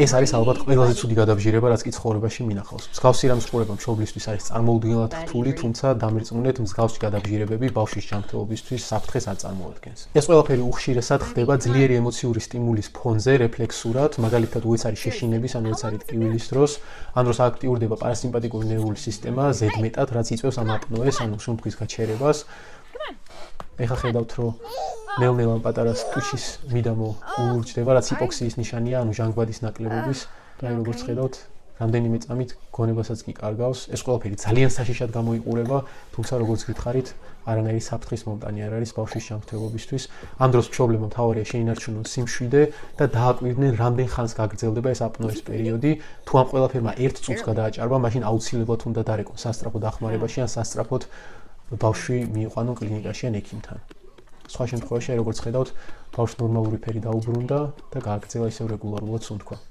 ეს არის ალბათ ყველაზე ცუდი გადაბჟირება, რაც კი ცხოვრებაში მინახავს. მსგავსი რამის ყურება მშობლისთვის არის წარმოუდგენლად რთული, თუმცა დამერწმუნეთ, მსგავსი გადაბჟირებები ბავშვის ჯანმრთელობისთვის საფრთხეს არ წარმოადგენს. ეს ყველაფერი უხშირესად ხდება ძლიერი ემოციური სტიმულის ფონზე, რეფლექსურად, მაგალითად, უეც არის შეშინების, ან უეც არის ტკივილის დროს, ან დროს აქტიურდება პარასიმპათიკური ნერვული სისტემა, ზედმეტად, რაც იწვევს ამ აპნოეს, ანუ სუნთქვის გაჩერებას. ეხლა ხედავთ, რომ ნელ-ნელა პატარა ტუჩის მიდამო ულურჯდება, რაც ჰიპოქსიის ნიშანია, ანუ ჟანგბადის ნაკლებობის, და როგორც ხედავთ, რამდენიმე წამით გონებასაც კი კარგავს. ეს ყველაფერი ძალიან საშიშად გამოიყურება, თუმცა როგორც გითხარით, არანაირი საფრთხის მომტანი არ არის ბავშვის ჯანმრთელობისთვის. ამ დროს მშობლებმა მთავარია შეინარჩუნონ სიმშვიდე და დააკვირდნენ, რამდენ ხანს გაგრძელდება ეს აპნოეს პერიოდი. თუ ამ ყველაფერმა 1 წუთს გადააჭარბა, მაშინ აუცილებლად უნდა დარეკონ სასწრაფო დახმარებაში ან სასწრაფოდ ბავშვი მიიყვანონ კლინიკაში ან ექიმთან. სხვა შემთხვევაში, როგორც ხედავთ, ბავშვს ნორმალური ფერი დაუბრუნდა და გააგრძელა ისევ რეგულარულად სუნთქვა.